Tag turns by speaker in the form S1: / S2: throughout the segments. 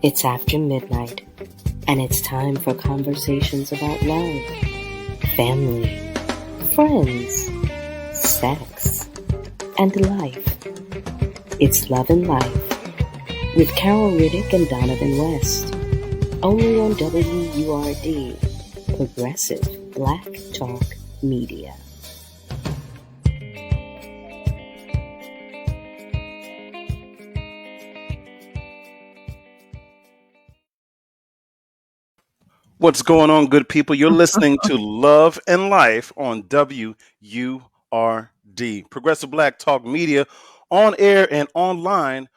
S1: It's after midnight, and it's time for conversations about love, family, friends, sex, and life. It's Love and Life with Carol Riddick and Donovan West, only on WURD, Progressive Black Talk Media.
S2: What's going on, good people? You're listening to Love and Life on WURD, Progressive Black Talk Media, on air and online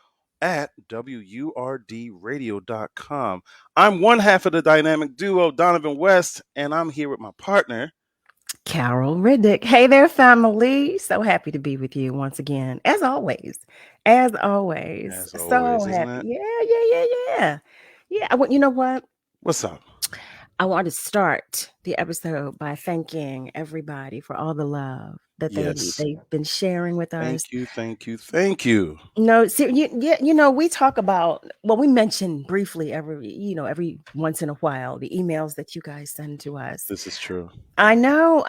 S2: at WURDradio.com. I'm one half of the dynamic duo, Donovan West, and I'm here with my partner,
S3: Carol Riddick. Hey there, family. So happy to be with you once again, as always. As always. So
S2: isn't
S3: happy.
S2: it?
S3: Yeah. You know what?
S2: What's up?
S3: I want to start the episode by thanking everybody for all the love that
S2: Yes.
S3: they've been sharing with us.
S2: Thank you.
S3: No, we talk about, we mention briefly every once in a while the emails that you guys send to us.
S2: This is true.
S3: I know,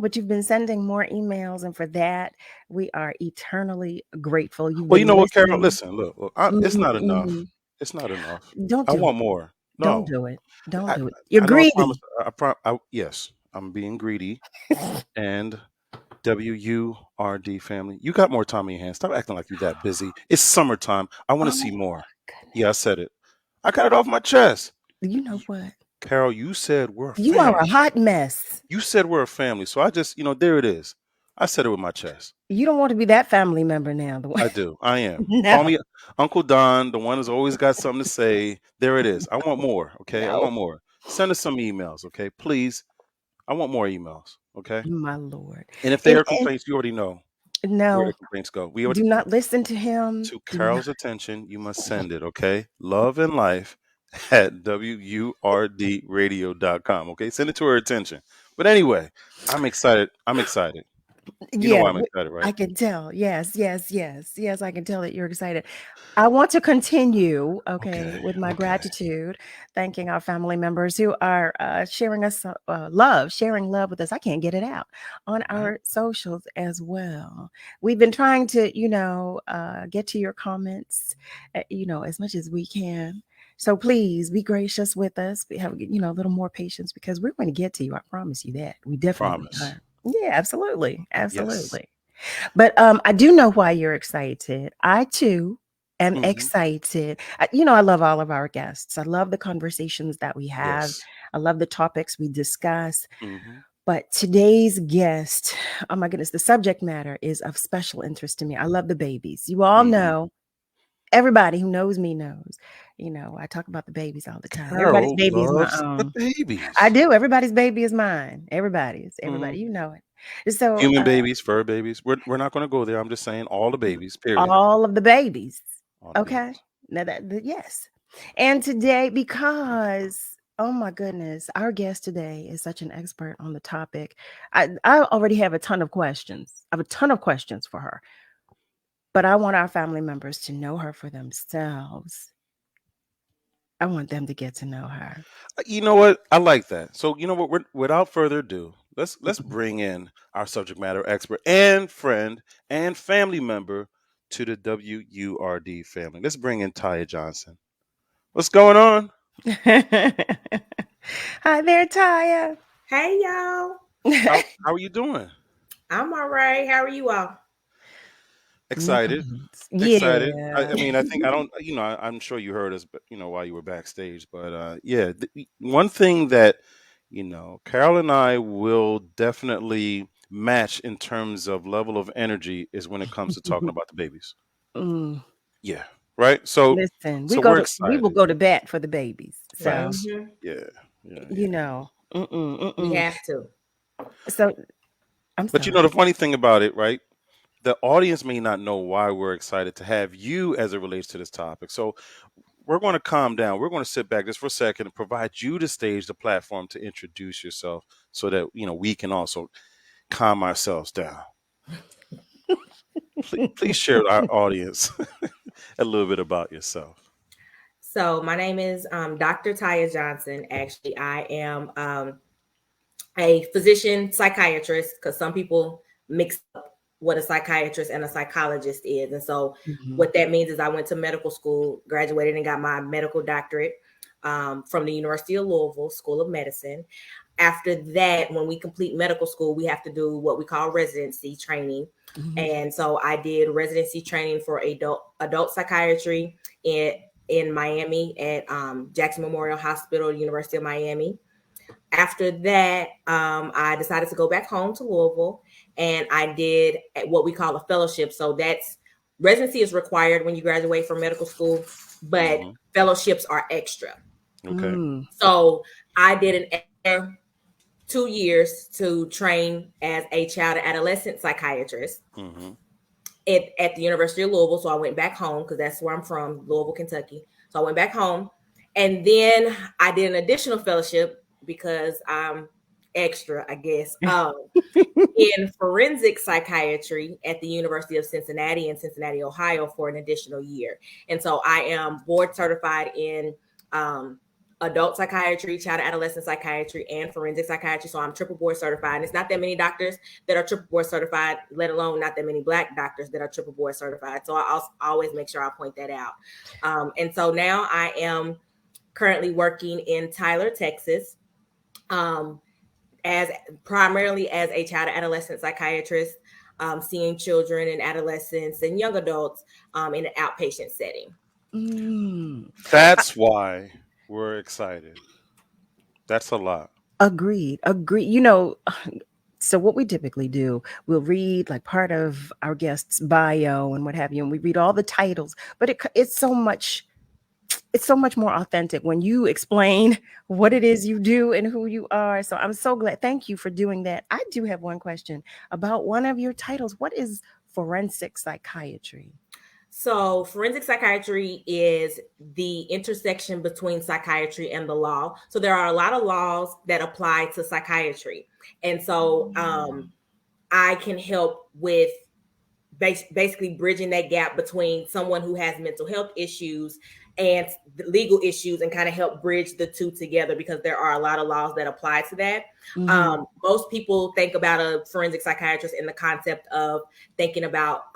S3: but you've been sending more emails, and for that, we are eternally grateful.
S2: Well, you know what, Carol? Listen, look, it's not enough.
S3: Mm-hmm.
S2: It's not enough.
S3: Don't
S2: I
S3: do
S2: want
S3: it.
S2: more.
S3: Don't
S2: No.
S3: do it. Don't
S2: I,
S3: do it. You're
S2: I know.
S3: greedy.
S2: Yes, I'm being greedy. And WURD family, you got more time in your hands. Stop acting like you're that busy. It's summertime. I want to see more.
S3: Goodness.
S2: Yeah, I said it. I got it off my chest.
S3: You know what?
S2: Carol, you said we're a family.
S3: You are a hot mess.
S2: You said we're a family. So I just, there it is. I said it with my chest.
S3: You don't want to be that family member now.
S2: I do. I am.
S3: No.
S2: Call me Uncle Don, the one who's always got something to say. There it is. I want more. Okay.
S3: No.
S2: I want more. Send us some emails. Okay. Please. I want more emails. Okay.
S3: My Lord.
S2: And if there are complaints, you already know
S3: No.
S2: where the complaints go.
S3: Do not listen to him.
S2: To Carol's attention, you must send it. Okay. Love and Life at WURDradio.com. Okay. Send it to her attention. But anyway, I'm excited. You know why I'm excited, right?
S3: I can tell. Yes, I can tell that you're excited. I want to continue, with my gratitude, thanking our family members who are sharing love with us. I can't get it out on our socials as well. We've been trying to, get to your comments, as much as we can. So please be gracious with us. We have, a little more patience because we're going to get to you. I promise you that. We definitely are. Yeah, absolutely.
S2: Yes.
S3: But I do know why you're excited. I too am excited. I love all of our guests. I love the conversations that we have.
S2: Yes.
S3: I love the topics we discuss. But today's guest, oh my goodness, the subject matter is of special interest to me. I love the babies. You all know. Everybody who knows me knows, I talk about the babies all the time.
S2: Carol
S3: Everybody's baby is my own.
S2: The babies.
S3: I do. Everybody's baby is mine. Everybody, you know it. So
S2: human babies, fur babies. We're not going to go there. I'm just saying all the babies. Period.
S3: All of the babies.
S2: Okay.
S3: Babies. Now yes. And today, because oh my goodness, our guest today is such an expert on the topic. I already have a ton of questions. I have a ton of questions for her. But I want our family members to know her for themselves. I want them to get to know her.
S2: You know what? I like that. So you know what? Without further ado, let's bring in our subject matter expert and friend and family member to the WURD family. Let's bring in TIYA Johnson. What's going on?
S3: Hi there, TIYA.
S4: Hey, y'all.
S2: How are you doing?
S4: I'm all right. How are you all?
S2: Excited.
S3: Yeah.
S2: Excited. I mean, I think I'm sure you heard us, but while you were backstage. But one thing that Carol and I will definitely match in terms of level of energy is when it comes to talking about the babies. Yeah. Right. So
S3: listen,
S2: we
S3: will go to bat for the babies. So
S2: yeah.
S3: We
S4: have to.
S3: So
S2: But the funny thing about it, right? The audience may not know why we're excited to have you as it relates to this topic. So we're going to calm down. We're going to sit back just for a second and provide you the stage, the platform to introduce yourself so that, we can also calm ourselves down. Please share with our audience a little bit about yourself.
S4: So my name is Dr. TIYA Johnson. Actually, I am a physician psychiatrist because some people mix up what a psychiatrist and a psychologist is. And so what that means is I went to medical school, graduated and got my medical doctorate from the University of Louisville School of Medicine. After that, when we complete medical school, we have to do what we call residency training. And so I did residency training for adult psychiatry in Miami at Jackson Memorial Hospital, University of Miami. After that, I decided to go back home to Louisville, and I did what we call a fellowship. So that's residency is required when you graduate from medical school, but fellowships are extra.
S2: Okay.
S4: So I did an extra 2 years to train as a child and adolescent psychiatrist at the University of Louisville. So I went back home because that's where I'm from, Louisville, Kentucky. So I went back home, and then I did an additional fellowship because I'm extra, I guess, in forensic psychiatry at the University of Cincinnati in Cincinnati, Ohio for an additional year. And so I am board certified in adult psychiatry, child and adolescent psychiatry, and forensic psychiatry. So I'm triple board certified. And it's not that many doctors that are triple board certified, let alone not that many Black doctors that are triple board certified. So I always make sure I point that out. And so now I am currently working in Tyler, Texas, as primarily as a child and adolescent psychiatrist, seeing children and adolescents and young adults in an outpatient setting.
S2: That's why we're excited. That's a lot.
S3: Agreed. So what we typically do, we'll read like part of our guest's bio and what have you, and we read all the titles, but it's so much more authentic when you explain what it is you do and who you are. So I'm so glad. Thank you for doing that. I do have one question about one of your titles. What is forensic psychiatry?
S4: So forensic psychiatry is the intersection between psychiatry and the law. So there are a lot of laws that apply to psychiatry. And so I can help with basically bridging that gap between someone who has mental health issues and the legal issues and kind of help bridge the two together because there are a lot of laws that apply to that. Most people think about a forensic psychiatrist in the concept of thinking about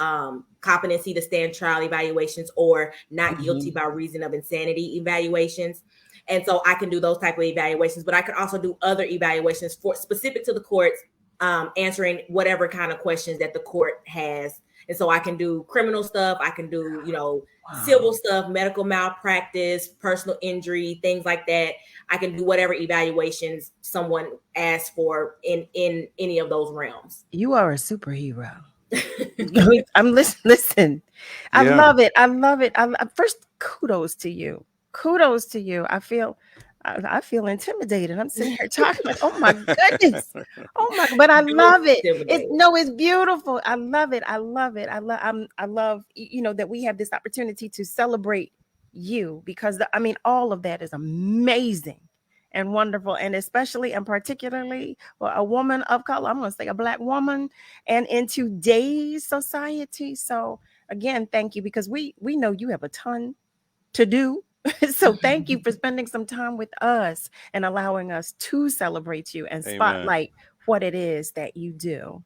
S4: competency to stand trial evaluations or not guilty by reason of insanity evaluations. And so I can do those type of evaluations, but I can also do other evaluations for specific to the courts, answering whatever kind of questions that the court has. And so I can do criminal stuff. I can do, civil stuff, medical malpractice, personal injury, things like that. I can do whatever evaluations someone asks for in any of those realms.
S3: You are a superhero. Listen. I love it. First, kudos to you. I feel intimidated. I'm sitting here talking like, oh my goodness. But I love it. It's beautiful. I love it. I love that we have this opportunity to celebrate you because all of that is amazing and wonderful. And especially and particularly for a woman of color, I'm going to say a Black woman and in today's society. So again, thank you because we know you have a ton to do. So thank you for spending some time with us and allowing us to celebrate you and spotlight what it is that you do.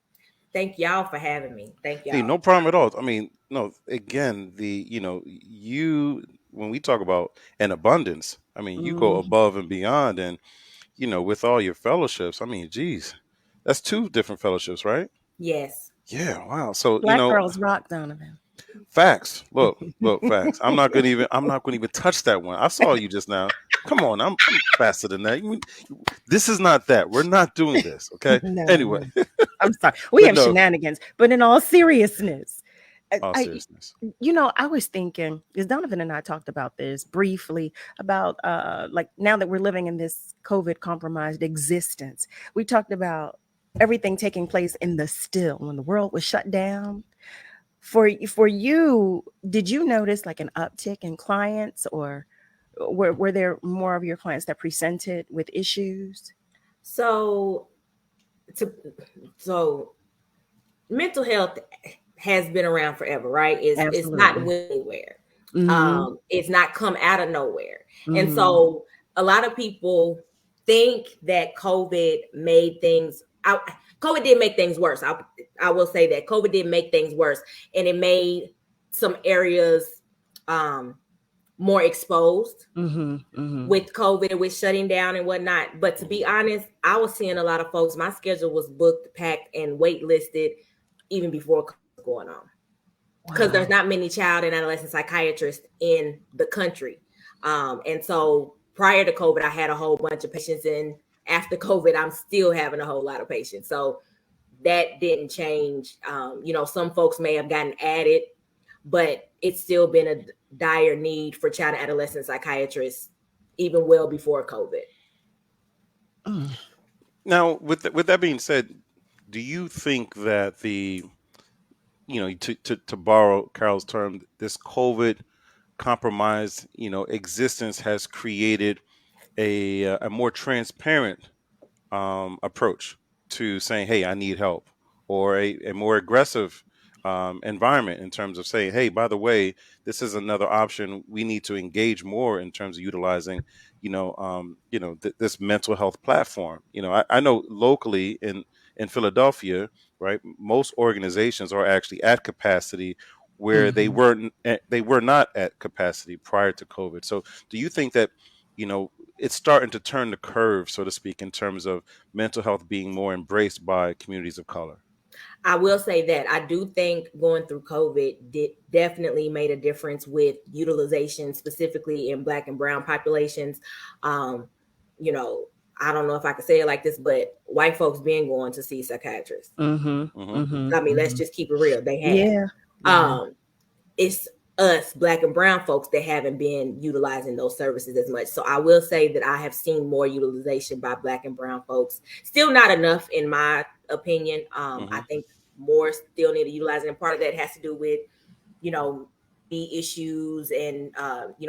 S4: Thank y'all for having me. Thank y'all.
S2: Hey, no problem at all. No, again, when we talk about an abundance, you go above and beyond and, with all your fellowships, geez, that's 2 different fellowships, right?
S4: Yes.
S2: Yeah. Wow. So,
S3: Black girls rock, Donovan.
S2: Facts. Look, facts. I'm not gonna even touch that one. I saw you just now. Come on, I'm faster than that. This is not that. We're not doing this, okay?
S3: No,
S2: anyway,
S3: I'm sorry. We have shenanigans, but in all seriousness, I was thinking, because Donovan and I talked about this briefly about now that we're living in this COVID compromised existence, we talked about everything taking place in the still when the world was shut down. For you, did you notice like an uptick in clients, or were there more of your clients that presented with issues?
S4: So mental health has been around forever, right? It's not anywhere. It's not come out of nowhere. And
S3: Mhm.
S4: so a lot of people think that COVID made things out. COVID did make things worse. I will say that COVID did make things worse, and it made some areas more exposed with COVID, with shutting down and whatnot. But to be honest, I was seeing a lot of folks. My schedule was booked, packed, and waitlisted even before COVID was going on, because there's not many child and adolescent psychiatrists in the country. And so prior to COVID, I had a whole bunch of patients, and after COVID, I'm still having a whole lot of patients. So that didn't change. Some folks may have gotten added, but it's still been a dire need for child and adolescent psychiatrists, even well before COVID.
S2: Now, with that being said, do you think that to borrow Carol's term, this COVID compromised, existence has created a more transparent approach to saying, hey, I need help, or a more aggressive environment in terms of saying, hey, by the way, this is another option. We need to engage more in terms of utilizing, this mental health platform. I know locally in Philadelphia, right, most organizations are actually at capacity where they were not at capacity prior to COVID. So do you think that, it's starting to turn the curve, so to speak, in terms of mental health being more embraced by communities of color?
S4: I will say that I do think going through COVID definitely made a difference with utilization, specifically in Black and Brown populations. I don't know if I could say it like this, but white folks been going to see psychiatrists. I mean, let's just keep it real. They have. It's us Black and Brown folks that haven't been utilizing those services as much. So I will say that I have seen more utilization by Black and Brown folks. Still not enough, in my opinion. I think more still need to utilize it. And part of that has to do with, the issues and,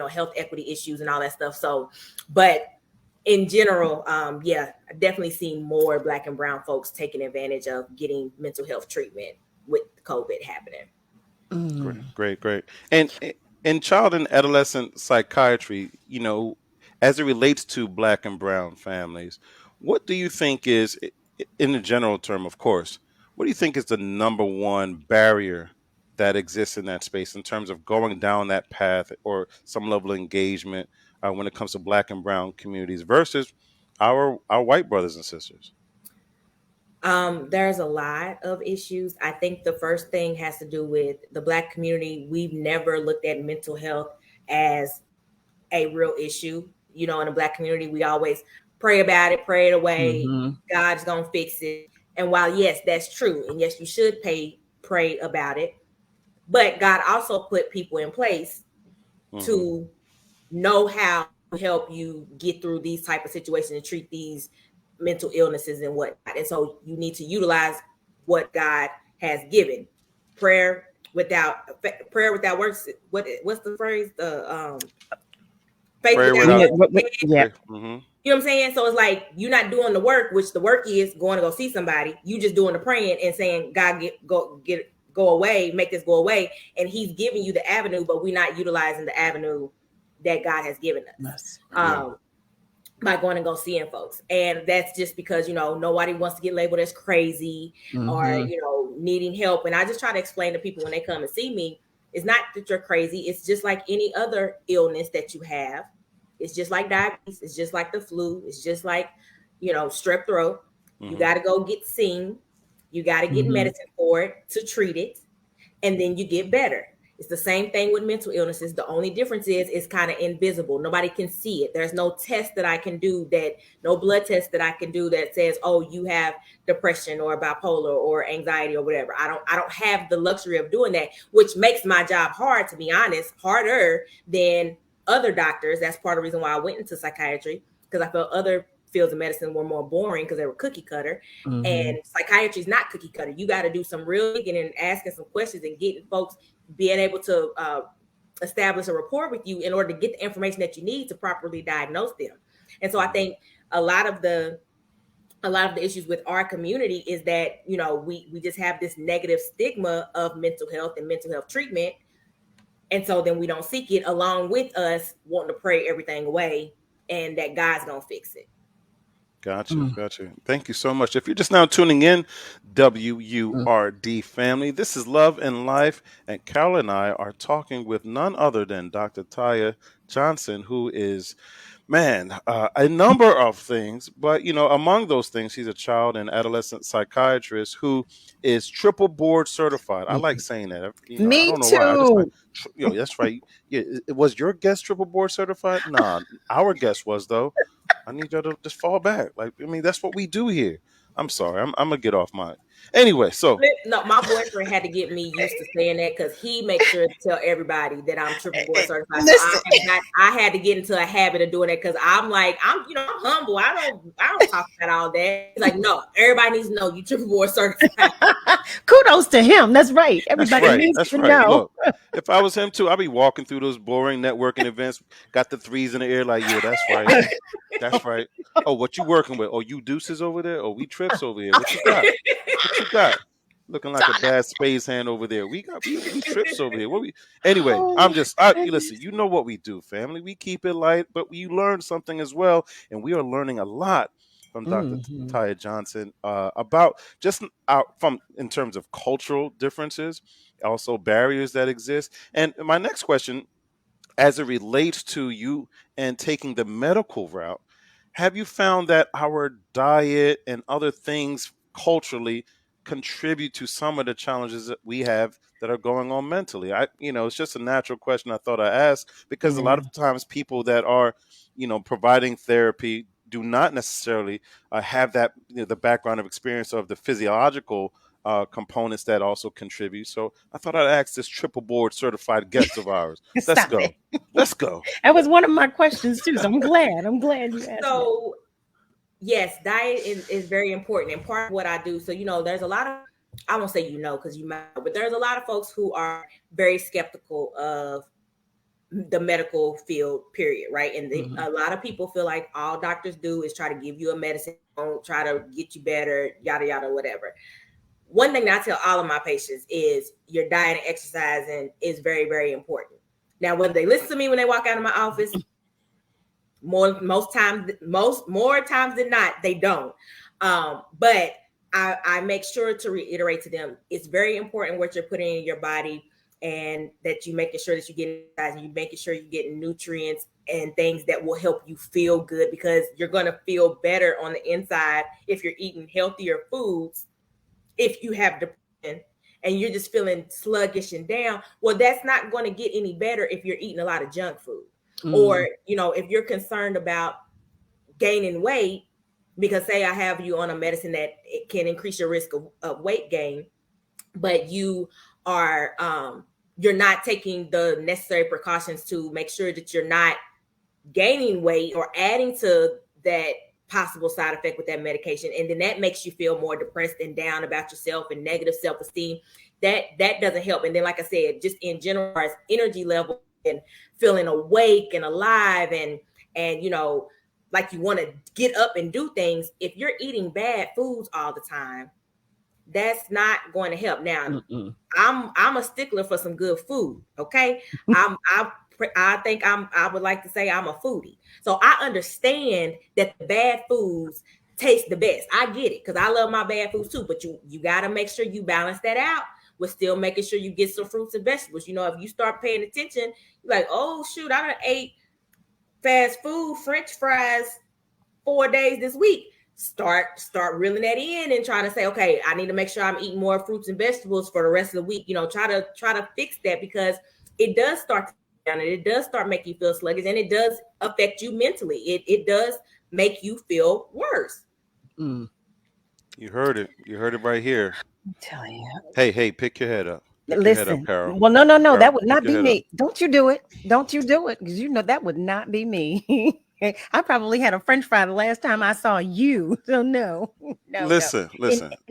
S4: health equity issues and all that stuff. So, but in general, I definitely seen more Black and Brown folks taking advantage of getting mental health treatment with COVID happening.
S2: Great. And in child and adolescent psychiatry, as it relates to Black and Brown families, what do you think is, in the general term, of course, what do you think is the number one barrier that exists in that space in terms of going down that path or some level of engagement when it comes to Black and Brown communities versus our white brothers and sisters?
S4: There's a lot of issues. I think the first thing has to do with the Black community. We've never looked at mental health as a real issue. In the Black community, we always pray about it, pray it away. God's going to fix it. And while, yes, that's true. And yes, you should pray about it. But God also put people in place to know how to help you get through these type of situations and treat these mental illnesses and whatnot. And so you need to utilize what God has given. Prayer without works. What's the phrase? Faith without works.
S3: Yeah.
S4: You know what I'm saying? So it's like you're not doing the work, which the work is going to go see somebody. You just doing the praying and saying, God, go away, make this go away. And he's giving you the avenue, but we're not utilizing the avenue that God has given us. By going and go seeing folks. And that's just because, nobody wants to get labeled as crazy or, needing help. And I just try to explain to people when they come and see me, it's not that you're crazy. It's just like any other illness that you have. It's just like diabetes. It's just like the flu. It's just like, strep throat. You got to go get seen. You got to get medicine for it to treat it. And then you get better. It's the same thing with mental illnesses. The only difference is it's kind of invisible. Nobody can see it. There's no test that I can do no blood test that I can do that says, oh, you have depression or bipolar or anxiety or whatever. I don't have the luxury of doing that, which makes my job hard, to be honest, harder than other doctors. That's part of the reason why I went into psychiatry, because I felt other fields of medicine were more boring because they were cookie cutter. And psychiatry is not cookie cutter. You got to do some real digging and asking some questions and getting folks being able to establish a rapport with you in order to get the information that you need to properly diagnose them. And so I think a lot of the issues with our community is that, we just have this negative stigma of mental health and mental health treatment. And so then we don't seek it, along with us wanting to pray everything away and that God's going to fix it.
S2: Gotcha. Thank you so much. If you're just now tuning in, WURD family, this is Love and Life, and Carol and I are talking with none other than Dr. TIYA Johnson, who is, a number of things, but among those things, he's a child and adolescent psychiatrist who is triple board certified. I like saying that. I
S3: Me
S2: don't know why. I just like,
S3: too.
S2: that's right. Yeah, was your guest triple board certified? Nah, our guest was though. I need y'all to just fall back. Like, that's what we do here. I'm sorry. I'm gonna get off mine. Anyway, so
S4: no, my boyfriend had to get me used to saying that because he makes sure to tell everybody that I'm triple board certified. So I had to get into a habit of doing that because I'm like, I'm humble. I don't talk about all that. He's like, no, everybody needs to know you triple board certified.
S3: Kudos to him. That's right. Everybody needs to know.
S2: Look, if I was him too, I'd be walking through those boring networking events, got the threes in the air, like, yeah, that's right. That's right. Oh, what you working with? Oh, you deuces over there? Oh, we trips over here. What you got? What you got? Looking like a bad space hand over there. We trips over here. Anyway, listen, you know what we do, family. We keep it light, but you learn something as well. And we are learning a lot from Dr. TIYA Johnson about just in terms of cultural differences, also barriers that exist. And my next question, as it relates to you and taking the medical route, have you found that our diet and other things culturally contribute to some of the challenges that we have that are going on mentally? It's just a natural question I thought I'd ask, because a lot of times people that are, providing therapy do not necessarily have that, the background of experience of the physiological components that also contribute. So I thought I'd ask this triple board certified guest of ours. Let's go.
S3: That was one of my questions too. So I'm glad you asked.
S4: So yes, diet is very important and part of what I do. So, there's a lot of, I won't say because you might, but there's a lot of folks who are very skeptical of the medical field, period, right? And a lot of people feel like all doctors do is try to give you a medicine, don't try to get you better, yada, yada, whatever. One thing that I tell all of my patients is your diet and exercising is very, very important. Now, whether they listen to me when they walk out of my office, more times than not, they don't. But I make sure to reiterate to them, it's very important what you're putting in your body, and that you making sure that you get exercise, and you making sure you're getting nutrients and things that will help you feel good, because you're going to feel better on the inside if you're eating healthier foods. If you have depression and you're just feeling sluggish and down, well, that's not going to get any better if you're eating a lot of junk food. Or, if you're concerned about gaining weight, because say I have you on a medicine that it can increase your risk of weight gain, but you are, you're not taking the necessary precautions to make sure that you're not gaining weight or adding to that possible side effect with that medication. And then that makes you feel more depressed and down about yourself and negative self-esteem. That doesn't help. And then, like I said, just in general, as energy level and feeling awake and alive and like you want to get up and do things, if you're eating bad foods all the time, that's not going to help. Now, I'm a stickler for some good food. Okay. I would like to say I'm a foodie. So I understand that the bad foods taste the best. I get it, because I love my bad foods too, but you got to make sure you balance that out with still making sure you get some fruits and vegetables. If you start paying attention, you're like, oh shoot, I done ate fast food, French fries 4 days this week. Start reeling that in and trying to say, okay, I need to make sure I'm eating more fruits and vegetables for the rest of the week. Try to fix that, because it does start to down, and it does start making you feel sluggish, and it does affect you mentally. It does make you feel worse.
S2: You heard it. You heard it right here.
S3: I'm telling you.
S2: Hey, pick your head up.
S3: Listen.
S2: Head up, Carol.
S3: Well, no,
S2: Carol,
S3: that would not be me.
S2: Up.
S3: Don't you do it, because that would not be me. I probably had a French fry the last time I saw you. So no.
S2: Listen.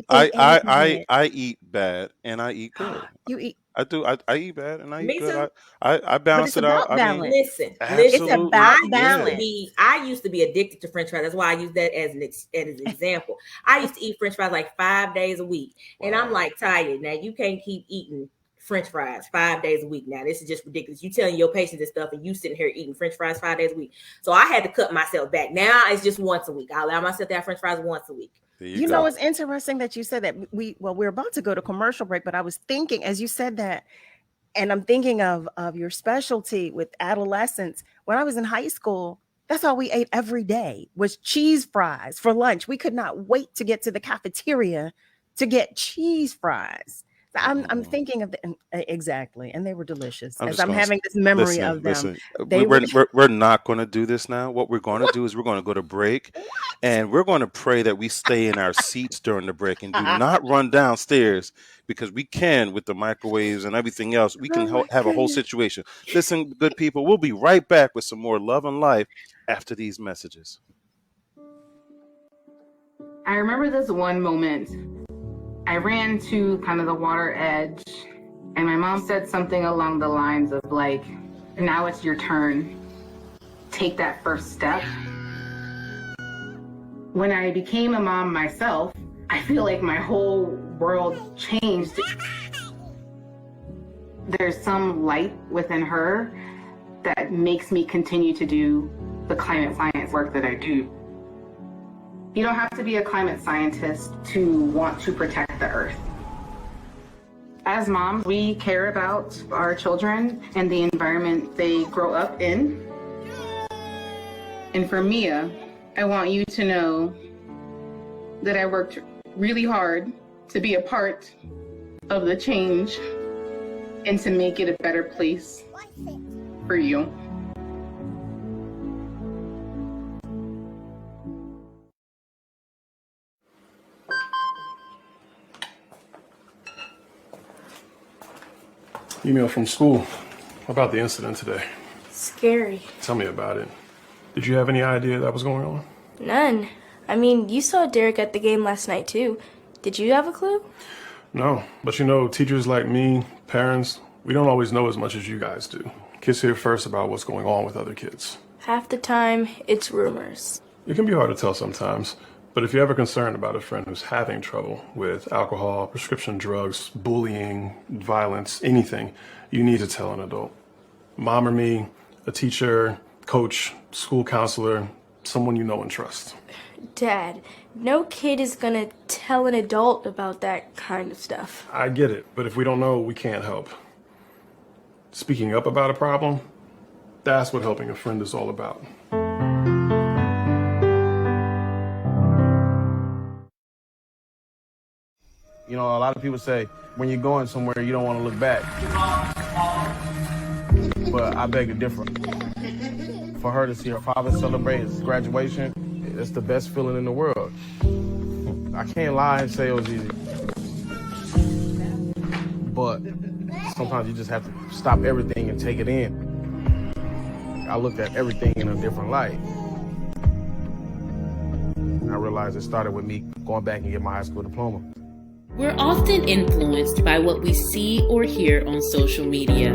S2: I eat bad and I eat good.
S3: You eat.
S2: I do. I eat bad and I eat good.
S3: Too.
S2: I balance it out.
S4: Listen,
S3: it's about balance.
S4: I used to be addicted to French fries. That's why I use that as an example. I used to eat French fries like 5 days a week, and I'm like, TIYA, now you can't keep eating French fries 5 days a week. Now, this is just ridiculous. You telling your patients this stuff and you sitting here eating French fries 5 days a week. So I had to cut myself back. Now it's just once a week. I allow myself to have French fries once a week.
S3: You know, it's interesting that you said that. We're about to go to commercial break, but I was thinking as you said that, and I'm thinking of your specialty with adolescents. When I was in high school, that's all we ate every day was cheese fries for lunch. We could not wait to get to the cafeteria to get cheese fries. So I'm thinking of exactly, and they were delicious. I'm having this memory of them.
S2: We're not going to do this now. What we're going to do is we're going to go to break, and we're going to pray that we stay in our seats during the break and do not run downstairs, because we can, with the microwaves and everything else, we can have a whole situation. Listen, good people, we'll be right back with some more love and life after these messages.
S5: I remember this one moment. I ran to kind of the water edge, and my mom said something along the lines of like, now it's your turn. Take that first step. When I became a mom myself, I feel like my whole world changed. There's some light within her that makes me continue to do the climate science work that I do. You don't have to be a climate scientist to want to protect the earth. As moms, we care about our children and the environment they grow up in. And for Mia, I want you to know that I worked really hard to be a part of the change and to make it a better place for you.
S6: Email from school about the incident today.
S7: Scary.
S6: Tell me about it. Did you have any idea that was going on?
S7: None. I mean, you saw Derek at the game last night too. Did you have a clue?
S6: No, but you know, teachers like me, parents, we don't always know as much as you guys do. Kids hear first about what's going on with other kids.
S7: Half the time, it's rumors.
S6: It can be hard to tell sometimes, but if you're ever concerned about a friend who's having trouble with alcohol, prescription drugs, bullying, violence, anything, you need to tell an adult. Mom or me, a teacher, coach, school counselor, someone you know and trust.
S7: Dad, no kid is gonna tell an adult about that kind of stuff.
S6: I get it, but if we don't know, we can't help. Speaking up about a problem, that's what helping a friend is all about.
S8: You know, a lot of people say when you're going somewhere, you don't want to look back. But I beg to differ. For her to see her father celebrate his graduation, it's the best feeling in the world. I can't lie and say it was easy. But sometimes you just have to stop everything and take it in. I looked at everything in a different light. I realized it started with me going back and get my high school diploma.
S9: We're often influenced by what we see or hear on social media.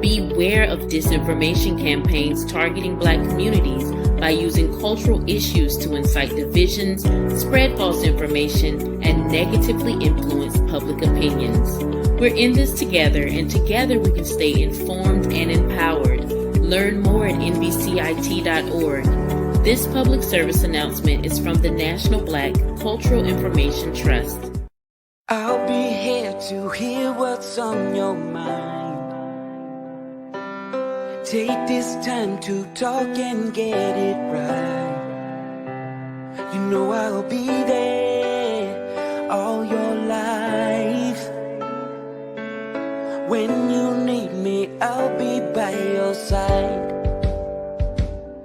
S9: Beware of disinformation campaigns targeting Black communities by using cultural issues to incite divisions, spread false information, and negatively influence public opinions. We're in this together, and together we can stay informed and empowered. Learn more at nbcit.org. This public service announcement is from the National Black Cultural Information Trust.
S10: I'll be here to hear what's on your mind. Take this time to talk and get it right. You know I'll be there all your life. When you need me, I'll be by your side.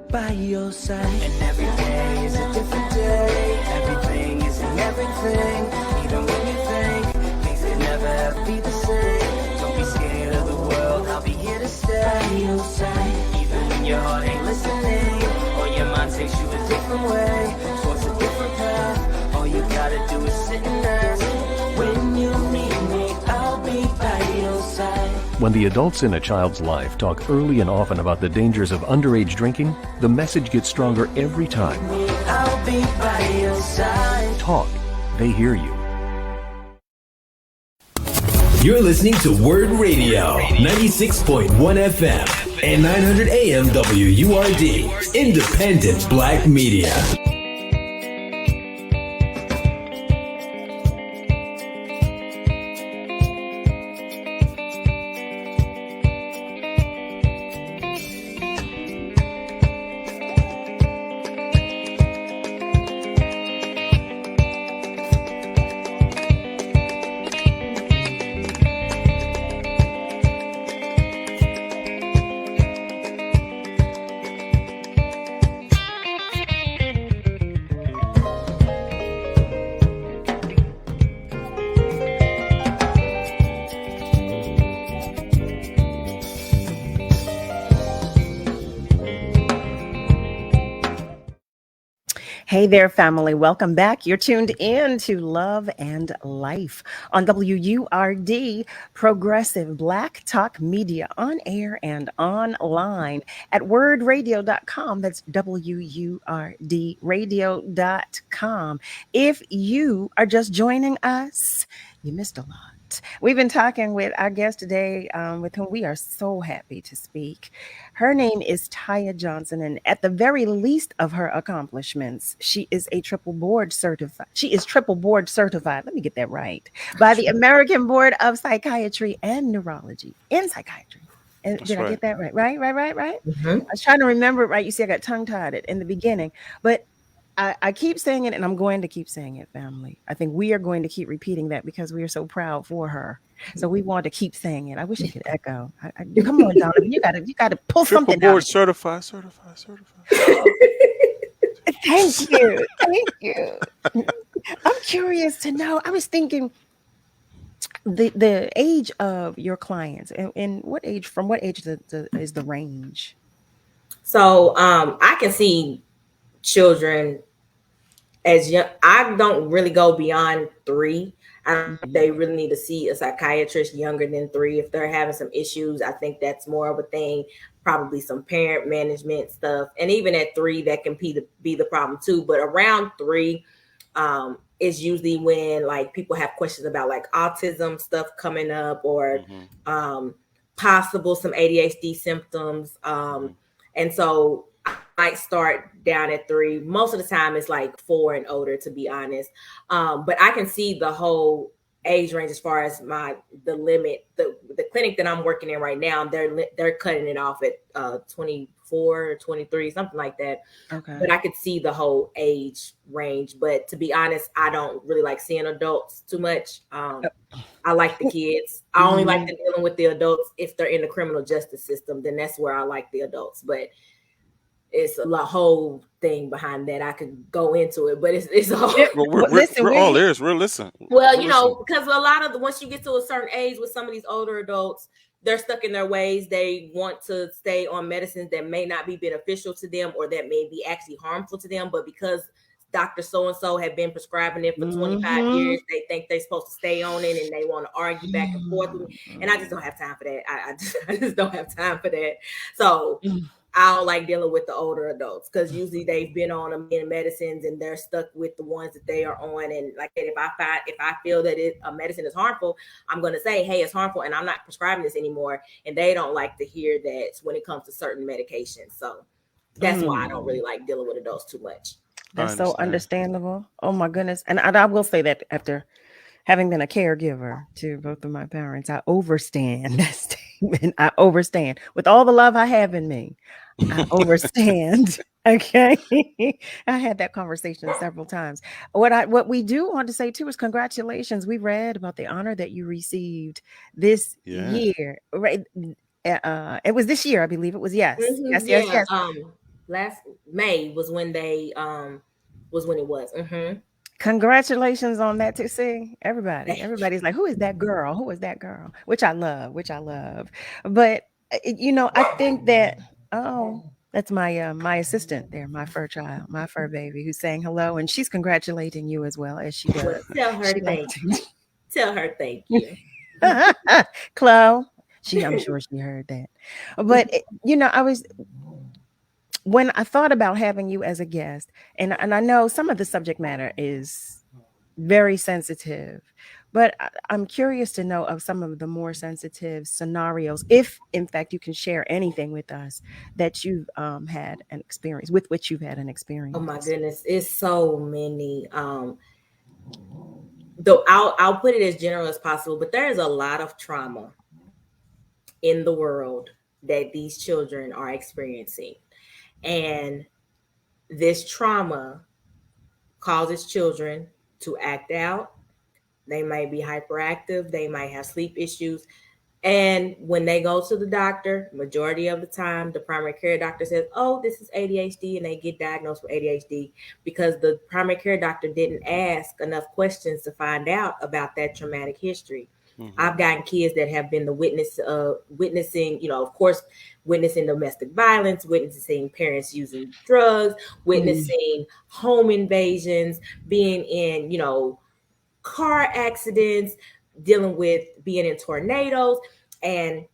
S10: By your side. And every day is a different day. Everything is in everything. Even when you think things will never ever be the same. Don't be scared of the world, I'll be here to stay. By your side. Even when your heart ain't listening, or your mind takes you a different way, towards a different path. All you gotta do is sit and ask. When you need me, I'll be by your side.
S11: When the adults in a child's life talk early and often about the dangers of underage drinking, the message gets stronger every time.
S10: I'll be by your side.
S11: Talk. They hear you.
S12: You're listening to WURD Radio, 96.1 FM and 900 AM WURD, independent Black media.
S3: Hey there, family. Welcome back. You're tuned in to Love and Life on WURD, Progressive Black Talk Media, on air and online at wordradio.com. That's WURDradio.com. If you are just joining us, you missed a lot. We've been talking with our guest today, with whom we are so happy to speak. Her name is TIYA Johnson, and at the very least of her accomplishments, she is triple board certified. Let me get that right, by the American Board of Psychiatry and Neurology in psychiatry. And did I get that right? Right.
S4: Mm-hmm.
S3: I was trying to remember it right. You see, I got tongue-tied in the beginning, but I keep saying it, and I'm going to keep saying it, family. I think we are going to keep repeating that because we are so proud for her. So we want to keep saying it. I wish I could echo. Come on, Donovan. You gotta pull
S2: Triple
S3: something
S2: board
S3: out.
S2: certified.
S3: Thank you. I'm curious to know. I was thinking the age of your clients, and from what age is the range?
S4: So I can see children as young. I don't really go beyond 3. They really need to see a psychiatrist younger than 3 if they're having some issues. I think that's more of a thing, probably some parent management stuff. And even at 3, that can be the problem too. But around 3 is usually when like people have questions about like autism stuff coming up, or possible some ADHD symptoms. And so I might start down at 3. Most of the time it's like 4 and older, to be honest. But I can see the whole age range as far as the limit. The clinic that I'm working in right now, they're cutting it off at 24 or 23, something like that.
S3: Okay.
S4: But I could see the whole age range. But to be honest, I don't really like seeing adults too much. I like the kids. I only like them dealing with the adults if they're in the criminal justice system. Then that's where I like the adults. But it's a whole thing behind that. I could go into it, but it's a whole.
S2: We're all ears. We're listening.
S4: Well, because a lot of once you get to a certain age with some of these older adults, they're stuck in their ways. They want to stay on medicines that may not be beneficial to them, or that may be actually harmful to them. But because Dr. So-and-so have been prescribing it for 25 years, they think they're supposed to stay on it, and they want to argue back and forth with me. And I just don't have time for that. I just don't have time for that. So I don't like dealing with the older adults, because usually they've been on them in medicines and they're stuck with the ones that they are on. And like if I feel that a medicine is harmful, I'm going to say, hey, it's harmful and I'm not prescribing this anymore. And they don't like to hear that when it comes to certain medications. So that's why I don't really like dealing with adults too much.
S3: That's so understandable. Oh my goodness. And I will say that after having been a caregiver to both of my parents, I overstand that statement. I overstand with all the love I have in me. I overstand. Okay. I had that conversation several times. What we do want to say too is congratulations. We read about the honor that you received this year. Right. It was this year, I believe it was. Yes. Yes.
S4: Last May was when it was.
S3: Congratulations on that too. See, everybody's like, who is that girl? Which I love. But I think that, that's my assistant there, my fur child, my fur baby, who's saying hello, and she's congratulating you as well, as she does.
S4: Tell her thank you.
S3: Chloe, I'm sure she heard that. But when I thought about having you as a guest, and I know some of the subject matter is very sensitive, But I'm curious to know of some of the more sensitive scenarios, if in fact you can share anything with us that you've had an experience with, which you've had an
S4: Oh my
S3: experience.
S4: goodness, it's so many. Though I'll put it as general as possible, but there is a lot of trauma in the world that these children are experiencing, and this trauma causes children to act out. They might be hyperactive. They might have sleep issues. And when they go to the doctor, majority of the time, the primary care doctor says, oh, this is ADHD, and they get diagnosed with ADHD because the primary care doctor didn't ask enough questions to find out about that traumatic history. Mm-hmm. I've gotten kids that have been the witnessing, of course, witnessing domestic violence, witnessing parents using drugs, witnessing home invasions, being in, car accidents, dealing with being in tornadoes, and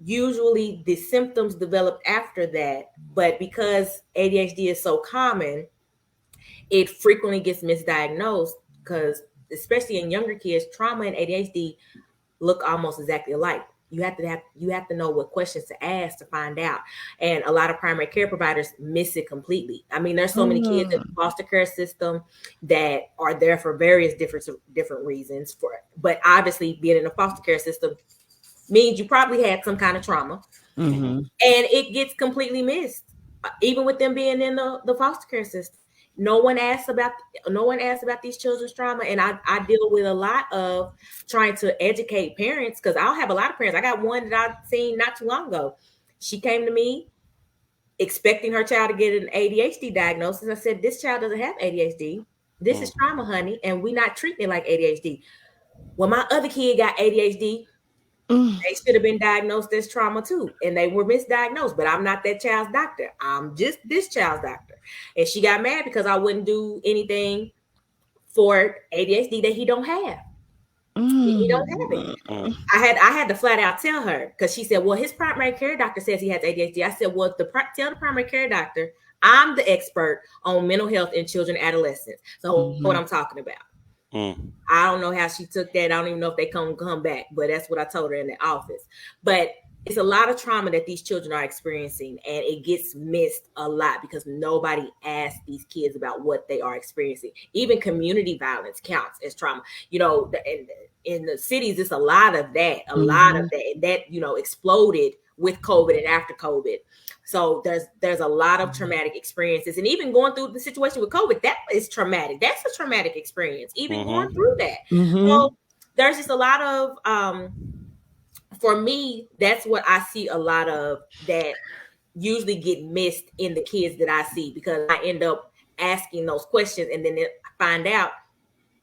S4: usually the symptoms develop after that. But because ADHD is so common, it frequently gets misdiagnosed because, especially in younger kids, trauma and ADHD look almost exactly alike. You have to know what questions to ask to find out. And a lot of primary care providers miss it completely. I mean, there's so many kids in the foster care system that are there for various different reasons but obviously being in the foster care system means you probably had some kind of trauma. Mm-hmm. And it gets completely missed, even with them being in the foster care system. No one asks about these children's trauma. And I deal with a lot of trying to educate parents, because I'll have a lot of parents. I got one that I've seen not too long ago. She came to me expecting her child to get an ADHD diagnosis. I said, this child doesn't have ADHD. This is trauma, honey, and we're not treating it like ADHD. Well, my other kid got ADHD. They should have been diagnosed as trauma too, and they were misdiagnosed. But I'm not that child's doctor. I'm just this child's doctor. And she got mad because I wouldn't do anything for ADHD that he don't have. He don't have it. I had to flat out tell her, because she said, well, his primary care doctor says he has ADHD. I said, well, tell the primary care doctor I'm the expert on mental health in children and adolescents. So what I'm talking about. I don't know how she took that. I don't even know if they come back, but that's what I told her in the office. But it's a lot of trauma that these children are experiencing, and it gets missed a lot because nobody asks these kids about what they are experiencing. Even community violence counts as trauma. In the cities, it's a lot of that, and that exploded with COVID and after COVID. So there's a lot of traumatic experiences, and even going through the situation with COVID, that is traumatic. That's a traumatic experience, even going through that. So there's just a lot of, for me, that's what I see a lot of that usually get missed in the kids that I see, because I end up asking those questions and then I find out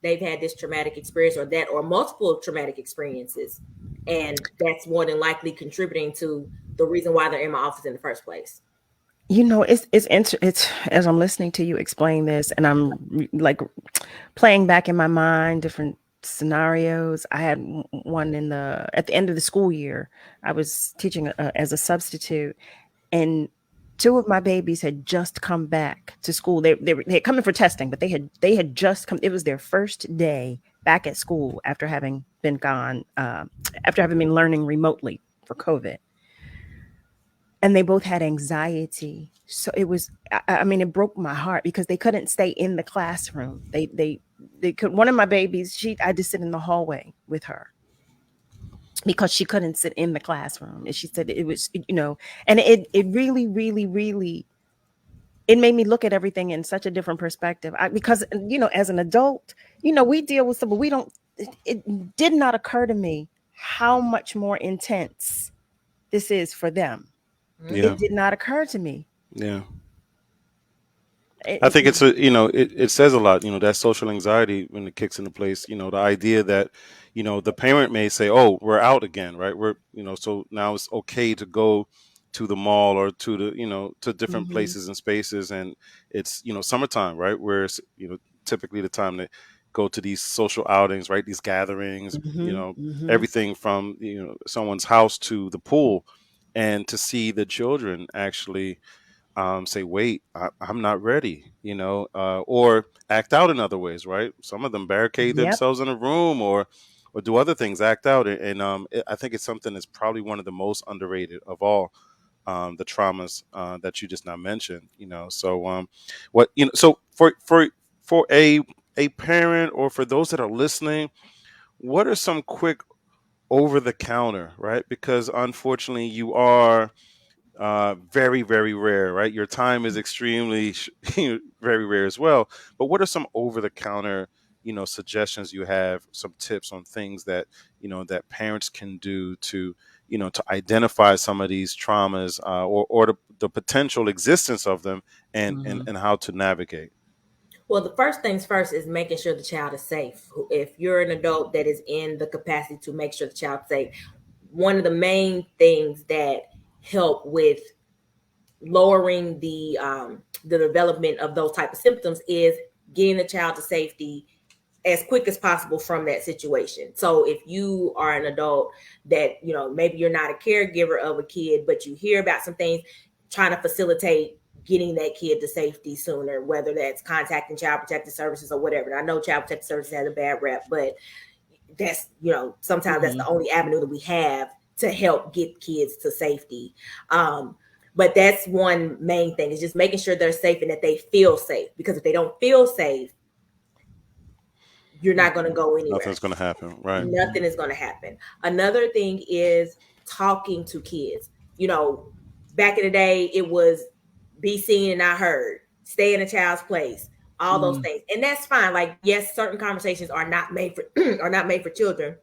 S4: they've had this traumatic experience or multiple traumatic experiences. And that's more than likely contributing to the reason why they're in my office in the first place.
S3: It's as I'm listening to you explain this, and I'm like playing back in my mind different scenarios. I had one at the end of the school year. I was teaching as a substitute, and two of my babies had just come back to school. They had come in for testing, but they had just come. It was their first day back at school after having been gone, after having been learning remotely for COVID. And they both had anxiety. So it was, it broke my heart because they couldn't stay in the classroom. They could. One of my babies, I had to sit in the hallway with her because she couldn't sit in the classroom. And she said it was, and it really, really, really, it made me look at everything in such a different perspective. Because as an adult, we deal with stuff, but it did not occur to me how much more intense this is for them. Yeah. It did not occur to me.
S2: Yeah. I think it says a lot, that social anxiety when it kicks into place, the idea that, the parent may say, oh, we're out again, right? We're, so now it's okay to go to the mall or to the, to different places and spaces. And it's, summertime, right? Where it's, typically the time to go to these social outings, right? These gatherings, everything from, someone's house to the pool. And to see the children actually say, wait, I'm not ready, or act out in other ways, right? Some of them barricade
S3: Yep.
S2: themselves in a room or do other things, act out. And I think it's something that's probably one of the most underrated of all the traumas that you just now mentioned, So so for a parent or for those that are listening, what are some quick over the counter, right? Because unfortunately you are very, very rare, right? Your time is extremely very rare as well. But what are some over the counter, suggestions you have, some tips on things that, that parents can do to, to identify some of these traumas or the potential existence of them and how to navigate?
S4: Well, the first things first is making sure the child is safe. If you're an adult that is in the capacity to make sure the child's safe, one of the main things that help with lowering the development of those type of symptoms is getting the child to safety as quick as possible from that situation. So if you are an adult that, maybe you're not a caregiver of a kid, but you hear about some things, trying to facilitate getting that kid to safety sooner, whether that's contacting Child Protective Services or whatever. And I know Child Protective Services has a bad rep, but that's, sometimes that's the only avenue that we have to help get kids to safety. But that's one main thing, is just making sure they're safe and that they feel safe. Because if they don't feel safe, you're not going to go anywhere.
S2: Nothing's going to happen, right?
S4: Nothing is going to happen. Another thing is talking to kids. Back in the day, it was be seen and not heard, stay in a child's place, all those things. And that's fine. Like, yes, certain conversations are not made for children.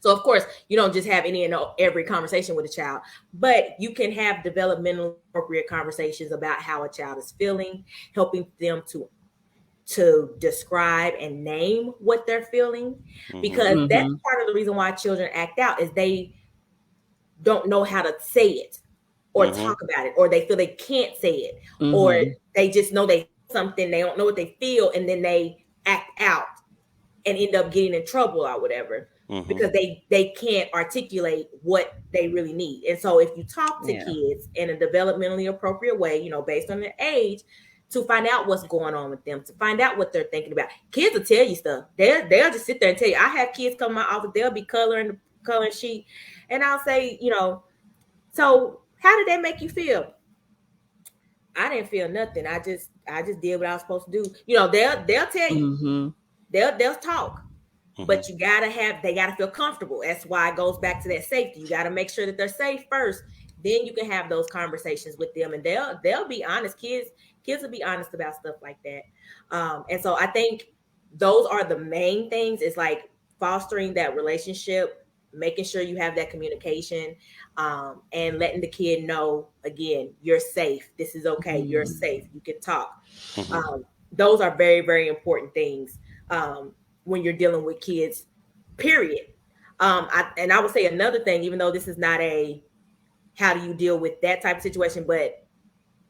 S4: So of course, you don't just have any and every conversation with a child, but you can have developmentally appropriate conversations about how a child is feeling, helping them to describe and name what they're feeling, because that's part of the reason why children act out, is they don't know how to say it or talk about it, or they feel they can't say it, or they just know something, they don't know what they feel, and then they act out and end up getting in trouble or whatever. Because they can't articulate what they really need. And so if you talk to kids in a developmentally appropriate way, based on their age, to find out what's going on with them, to find out what they're thinking about. Kids will tell you stuff. They'll just sit there and tell you. I have kids come to my office, they'll be coloring sheet, and I'll say, so how did that make you feel? I didn't feel nothing. I just did what I was supposed to do. They'll tell you. They'll talk. But they gotta feel comfortable. That's why it goes back to that safety. You gotta make sure that they're safe first. Then you can have those conversations with them, and they'll be honest. Kids will be honest about stuff like that. And so I think those are the main things. It's like fostering that relationship, making sure you have that communication, and letting the kid know, again, you're safe. This is okay. You're safe. You can talk. Those are very, very important things. When you're dealing with kids, period. I would say another thing, even though this is not how do you deal with that type of situation, but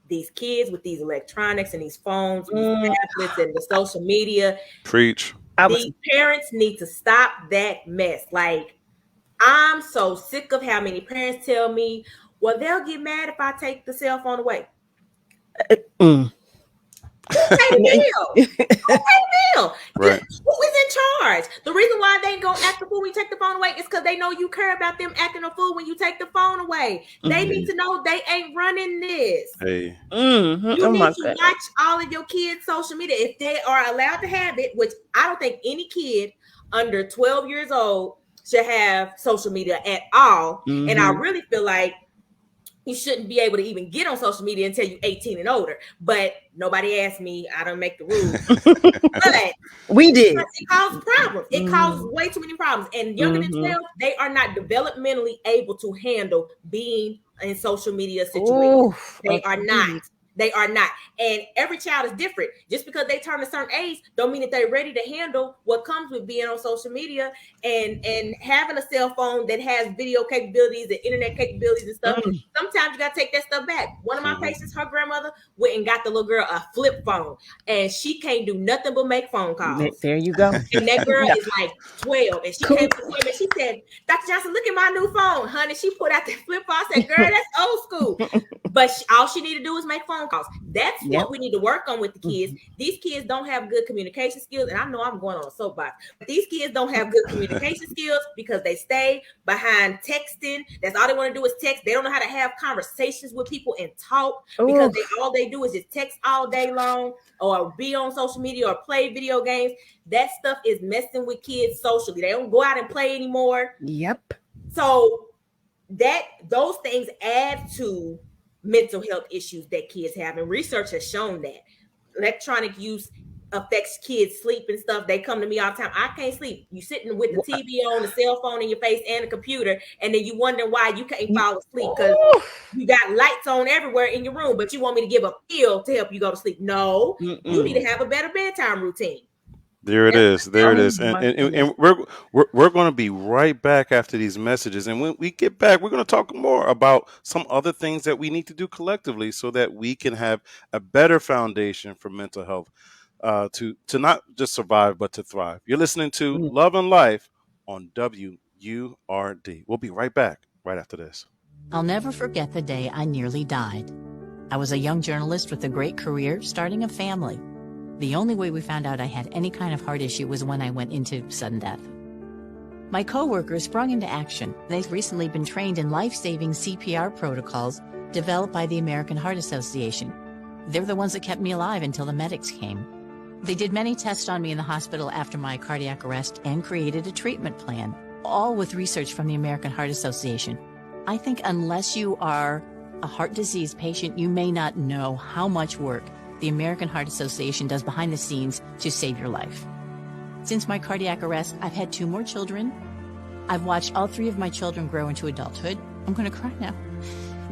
S4: these kids with these electronics and these phones, and these tablets and the social media.
S2: Preach.
S4: These parents need to stop that mess. Like, I'm so sick of how many parents tell me, well, they'll get mad if I take the cell phone away. Okay, deal.
S2: Right.
S4: Who is in charge? The reason why they go act a fool when you take the phone away is because they know you care about them acting a fool when you take the phone away. They need to know they ain't running this.
S2: Hey.
S4: You need to watch all of your kids' social media if they are allowed to have it, which I don't think any kid under 12 years old should have social media at all. And I really feel like you shouldn't be able to even get on social media until you're 18 and older. But nobody asked me. I don't make the rules. But
S3: we did.
S4: It causes problems. It causes way too many problems. And younger than 12, they are not developmentally able to handle being in social media situations. They are not. They are not. And every child is different. Just because they turn a certain age don't mean that they're ready to handle what comes with being on social media and having a cell phone that has video capabilities and internet capabilities and stuff. Sometimes you got to take that stuff back. One of my patients, her grandmother went and got the little girl a flip phone, and she can't do nothing but make phone calls.
S3: There you go.
S4: And that girl is like 12, and she came to the and she said, Dr. Johnson, look at my new phone, honey. She put out that flip phone. I said, girl, that's old school. But all she need to do is make phone calls. That's what we need to work on with the kids. These kids don't have good communication skills, and I know I'm going on a soapbox, but these kids don't have good communication skills because they stay behind texting. That's all they want to do is text. They don't know how to have conversations with people and talk because all they do is just text all day long or be on social media or play video games. That stuff is messing with kids socially. They don't go out and play anymore.
S3: Yep.
S4: So those things add to mental health issues that kids have, and research has shown that electronic use affects kids' sleep and stuff. They come to me all the time. I can't sleep. You sitting with the TV on, the cell phone in your face, and the computer, and then you wonder why you can't fall asleep because you got lights on everywhere in your room, but you want me to give a pill to help you go to sleep. No, you need to have a better bedtime routine.
S2: There it is. There it is. And we're going to be right back after these messages. And when we get back, we're going to talk more about some other things that we need to do collectively so that we can have a better foundation for mental health, to not just survive, but to thrive. You're listening to Love and Life on WURD. We'll be right back right after this.
S13: I'll never forget the day I nearly died. I was a young journalist with a great career, starting a family. The only way we found out I had any kind of heart issue was when I went into sudden death. My coworkers sprung into action. They've recently been trained in life-saving CPR protocols developed by the American Heart Association. They're the ones that kept me alive until the medics came. They did many tests on me in the hospital after my cardiac arrest and created a treatment plan, all with research from the American Heart Association. I think unless you are a heart disease patient, you may not know how much work the American Heart Association does behind the scenes to save your life. Since my cardiac arrest, I've had 2 more children. I've watched all 3 of my children grow into adulthood. I'm going to cry now.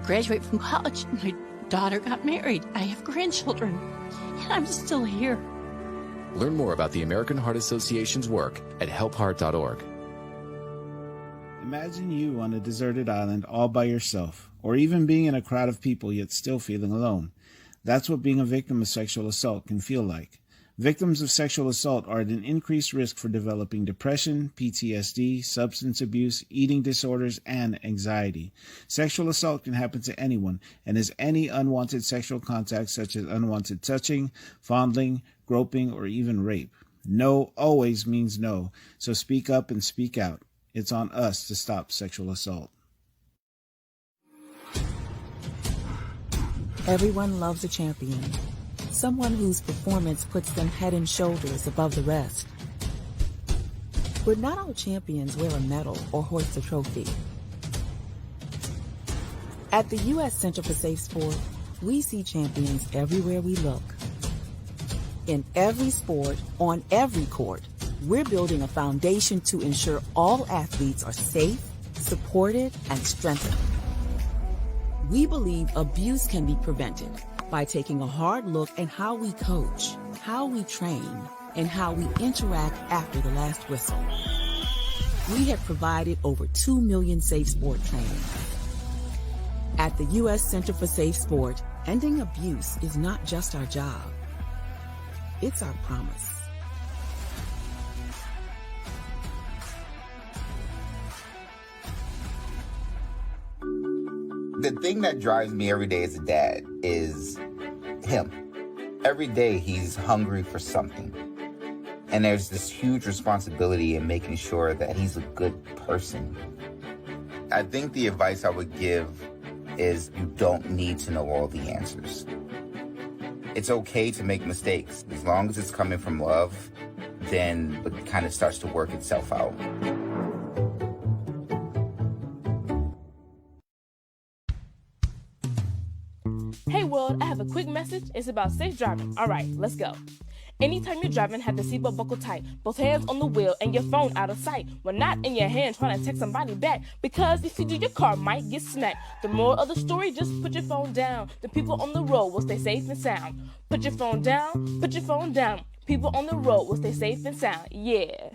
S13: Graduate from college. My daughter got married. I have grandchildren. And I'm still here.
S14: Learn more about the American Heart Association's work at helpheart.org.
S15: Imagine you on a deserted island all by yourself, or even being in a crowd of people yet still feeling alone. That's what being a victim of sexual assault can feel like. Victims of sexual assault are at an increased risk for developing depression, PTSD, substance abuse, eating disorders, and anxiety. Sexual assault can happen to anyone and is any unwanted sexual contact such as unwanted touching, fondling, groping, or even rape. No always means no, so speak up and speak out. It's on us to stop sexual assault.
S16: Everyone loves a champion, someone whose performance puts them head and shoulders above the rest. But not all champions wear a medal or hoist a trophy. At the U.S. Center for Safe Sport, we see champions everywhere we look. In every sport, on every court, we're building a foundation to ensure all athletes are safe, supported, and strengthened. We believe abuse can be prevented by taking a hard look at how we coach, how we train, and how we interact after the last whistle. We have provided over 2 million safe sport trainings. At the U.S. Center for Safe Sport, ending abuse is not just our job. It's our promise.
S17: The thing that drives me every day as a dad is him. Every day he's hungry for something. And there's this huge responsibility in making sure that he's a good person. I think the advice I would give is you don't need to know all the answers. It's okay to make mistakes. As long as it's coming from love, then it kind of starts to work itself out.
S18: Hey world, I have a quick message. It's about safe driving. All right, let's go. Anytime you're driving, have the seatbelt buckle tight. Both hands on the wheel and your phone out of sight. When not in your hand, trying to text somebody back. Because if you do, your car might get smacked. The moral of the story, just put your phone down. The people on the road will stay safe and sound. Put your phone down, put your phone down. People on the road will stay safe and sound. Yeah.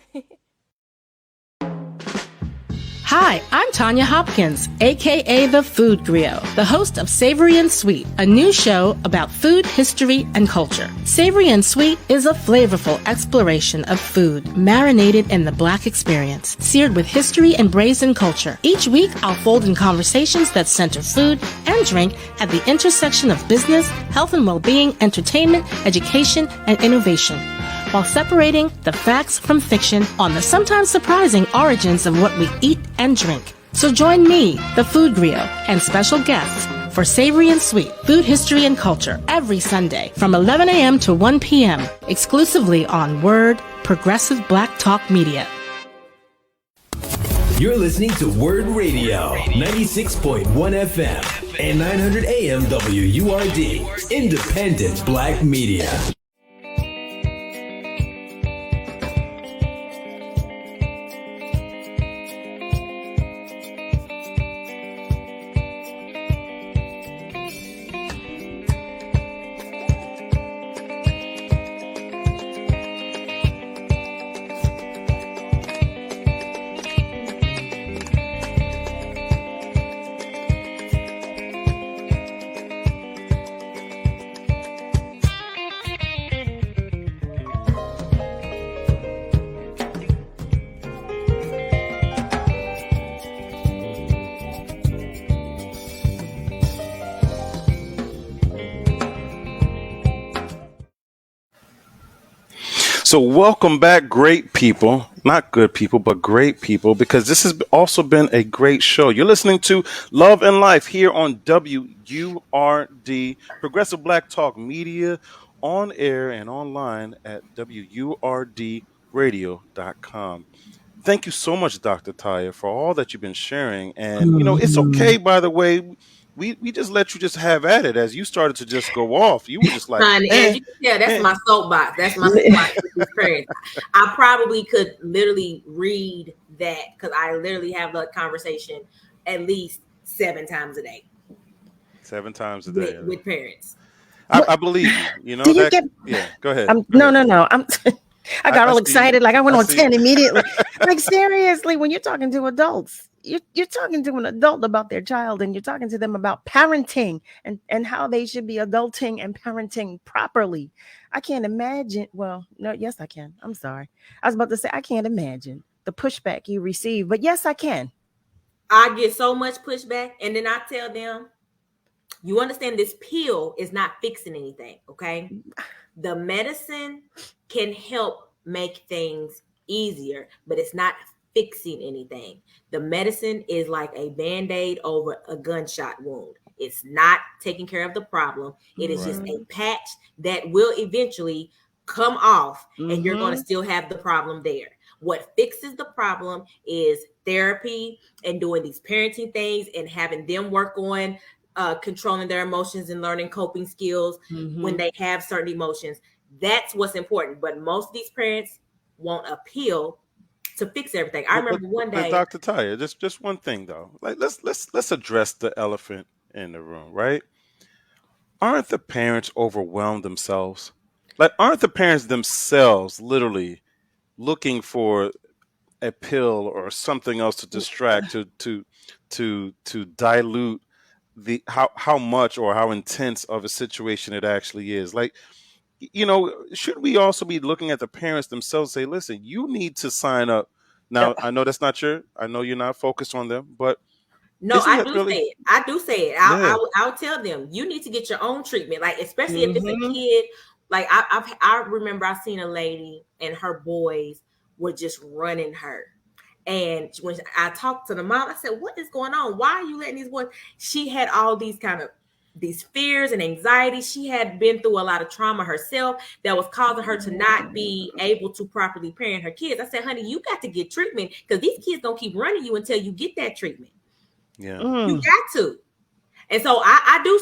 S19: Hi, I'm Tanya Hopkins, aka The Food Griot, the host of Savory and Sweet, a new show about food, history, and culture. Savory and Sweet is a flavorful exploration of food, marinated in the Black experience, seared with history and braised culture. Each week, I'll fold in conversations that center food and drink at the intersection of business, health and well-being, entertainment, education, and innovation, while separating the facts from fiction on the sometimes surprising origins of what we eat and drink. So join me, the Food Griot, and special guests for Savory and Sweet, Food, History, and Culture every Sunday from 11 a.m. to 1 p.m. exclusively on WURD, Progressive Black Talk Media.
S12: You're listening to WURD Radio, 96.1 FM and 900 AM WURD, Independent Black Media.
S2: So welcome back, great people. Not good people, but great people, because this has also been a great show. You're listening to Love and Life here on WURD, Progressive Black Talk Media, on air and online at WURDradio.com. Thank you so much, Dr. TIYA, for all that you've been sharing. And, you know, it's okay, by the way. We just let you just have at it as you started to just go off. You were just like,
S4: and that's my soapbox. That's my soapbox with these parents. I probably could literally read that because I literally have a conversation at least 7 times a day.
S2: 7 times a day
S4: with parents.
S2: I believe you. You know, yeah. Go ahead.
S3: No. I got all excited, like I went on 10 immediately. Like seriously, when you're talking to adults, you're talking to an adult about their child, and you're talking to them about parenting and how they should be adulting and parenting properly. I can't imagine. Well, no, yes, I can. I'm sorry. I was about to say I can't imagine the pushback you receive, but yes, I can.
S4: I get so much pushback, and then I tell them, you understand this pill is not fixing anything, okay? The medicine can help make things easier, but it's not fixing anything. The medicine is like a Band-Aid over a gunshot wound. It's not taking care of the problem. It is just a patch that will eventually come off, and you're going to still have the problem there. What fixes the problem is therapy and doing these parenting things and having them work on controlling their emotions and learning coping skills when they have certain emotions. That's what's important. But most of these parents want a pill to fix everything. I remember one day,
S2: Dr. TIYA, just one thing though. Like let's address the elephant in the room, right? Aren't the parents overwhelmed themselves? Like, aren't the parents themselves literally looking for a pill or something else to distract, to dilute the how much or how intense of a situation it actually is? Like, you know, should we also be looking at the parents themselves and say, listen, you need to sign up. Now, I know I know you're not focused on them, but
S4: no, I do say it. I'll tell them, you need to get your own treatment. Like, especially if it's a kid. Like I remember I seen a lady and her boys were just running her. And when I talked to the mom, I said, what is going on? Why are you letting these boys? She had all these these fears and anxiety. She had been through a lot of trauma herself that was causing her to not be able to properly parent her kids. I said, honey, you got to get treatment because these kids don't keep running you until you get that treatment.
S2: Yeah.
S4: You got to. And so I do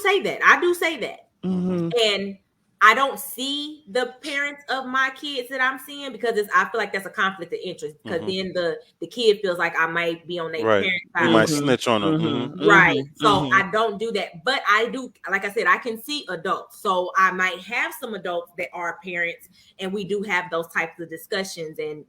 S4: say that. And I don't see the parents of my kids that I'm seeing because I feel like that's a conflict of interest because then the kid feels like I might be on their
S2: Right.
S4: parents'
S2: You
S4: side.
S2: might snitch on them.
S4: Right. So I don't do that. But I do, like I said, I can see adults. So I might have some adults that are parents and we do have those types of discussions and,